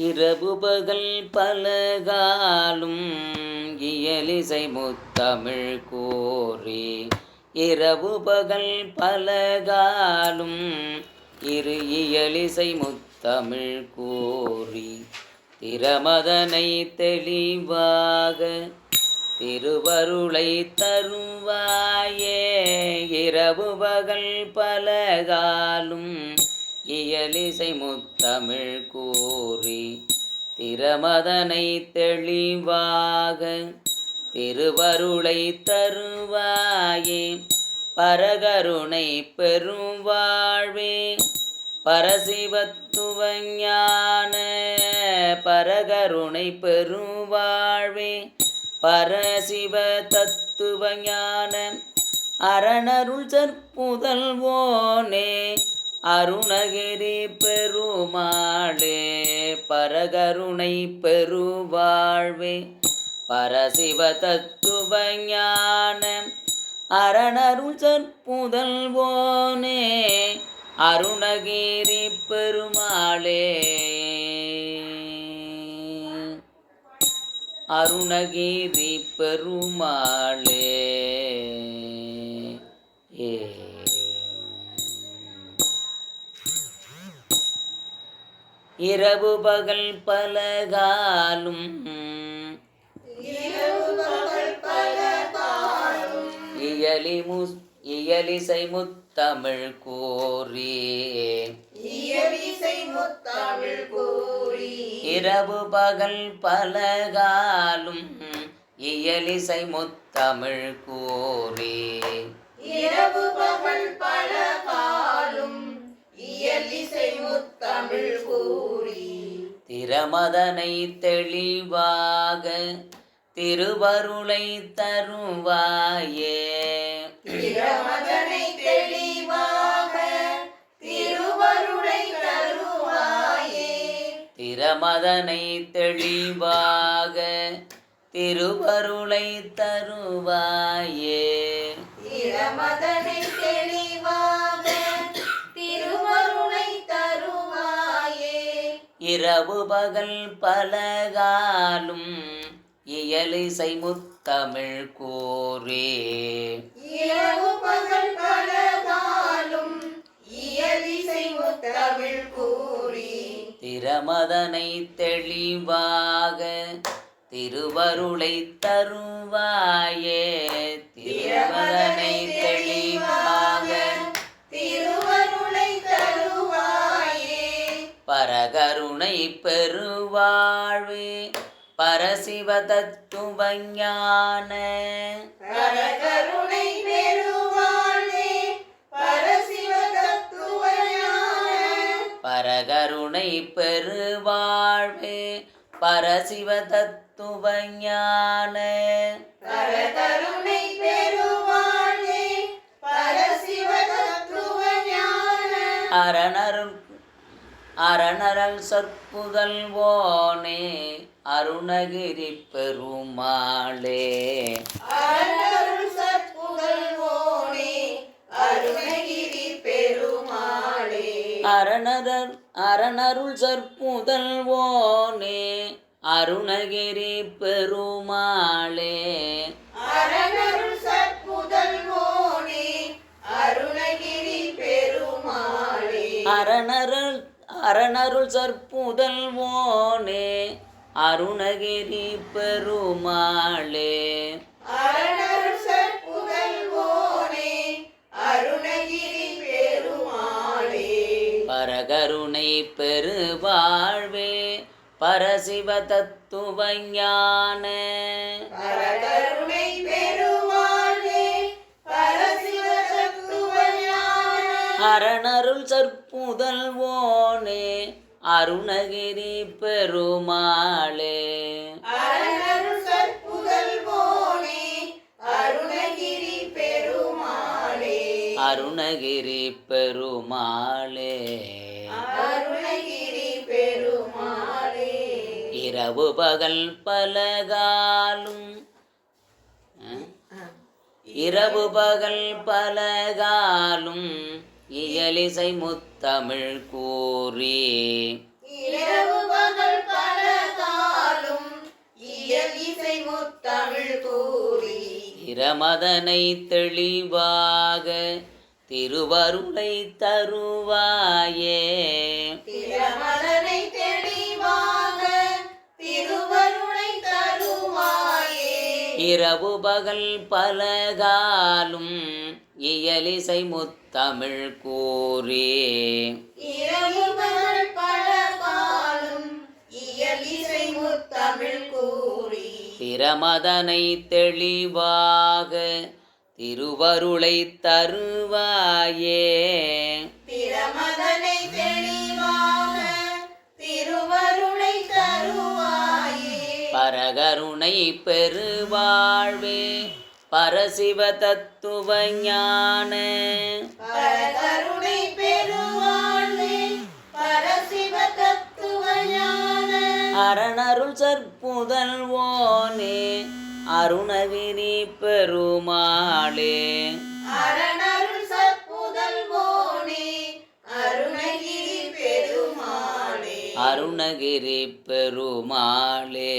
இரவு பகல் பலகாலும் இயலிசை முத்தமிழ் கூறி இரவு பகல் பலகாலும் இயலிசை முத்தமிழ் கூறி திறமதனை தெளிவாக திருவருளை தருவாயே. இரவு பகல் பலகாலும் இயலிசை முத்தமிழ் கூறி திறமதனை தெளிவாக திருவருளை தருவாயே. பரகருணை பெருவாழ்வே பரசிவத்துவஞான பரகருணை பெருவாழ்வே பரசிவ தத்துவஞான அரணருள் சற்புதல்வோனே அருணகிரி பெருமாளே. பரகருணை பெருவாழ்வே பரசிவ தத்துவஞான அரணருள் சற்புதல்வோனே அருணகிரி பெருமாளே. அருணகிரி பெருமாளே. இரவு பகல் பலகாலும் இயலிசை முத்தமிழ் கூறி இரவு பகல் பலகாலும் இயலிசை முத்தமிழ் கூறி இரவு பகல் பலகாலும் இயலிசை முத்தமிழ் கூறி திறமதனை தெளிவாக திருவருளை தருவாயே. திறமதனை தெளிவாக திருவருளை தருவாயே. திறமதனை தெளிவாக திருவருளை தருவாயே. திறமதனை தெளிவாக திருவருளை தருவாயே. இரவு பகல் பலகாலும் இயலிசை முத்தமிழ் கூறி இரவு பகல் பலகாலும் இயலிசை முத்தமிழ் கூறி திறமதனை தெளிவாக திருவருளை தருவாயே. திறமதனை தெளிவாக திருவருளை தருவாயே. பரகருணை பெருவாழ்வே பரசிவ தத்துவஞான பரகருணை பெருவாழ்வே பரசிவ தத்துவஞான பரகருணை பெருவாழ்வே பரசிவ தத்துவஞான பரகருணை பெருவாழ்வே பரசிவ தத்துவஞான அரணரல் சற்புதல்வோனே அருணகிரி பெருமாளே. அரணருள் சற்புதல்வோனே அருணகிரி பெருமாளே. அரணருள் சற்புதல்வோனே அருணகிரி பெருமாளே. அரணருள் சற்புதல்வோனே அருணகிரி பெருமாளே. அரணருள் சற்புதல்வோனே அருணகிரி பெருமாளே. அரணருள் சற்புதல்வோனே அருணகிரி பெருமாளே. பரகருணை பெருவாழ்வே பரசிவ தத்துவஞான பரகருணை பெருவாழ்வே பரசிவ தத்துவஞான அரணருள் சற்புதல்வோனே அருணகிரி பெருமாளே. அரணருள் சற்புதல்வோனே அருணகிரி பெருமாளே. அருணகிரி பெருமாளே. அருணகிரி பெருமாளே. இரவு பகல் பலகாலும் இரவு பகல் பலகாலும் இயலிசை முத்தமிழ் கூறி இரவு பகல் முத்தமிழ் கூறி திறமதனை தெளிவாக திருவருளை தருவாயே. திறமதனை தெளிவாக திருவருளை தருவாயே. இரவு பகல் பலகாலும் இயலிசை முத்தமிழ் கூறி இரவுகள் பல காலும் இயலிசை முத்தமிழ் கூறி திறமதனை தெளிவாக திருவருளை தருவாயே. திறமதனை தெளிவாக திருவருளை தருவாயே. பரகருணை பெருவாழ்வே பரசிவ தத்துவ ஞான பரகருணை பெருவாழ்வே பரசிவ தத்துவ ஞான அரணருள் சற்புதல்வோனே அருணகிரி பெருமாளே. அரணருள் சற்புதல்வோனே அருணகிரி பெருமாளே. அருணகிரி பெருமாளே.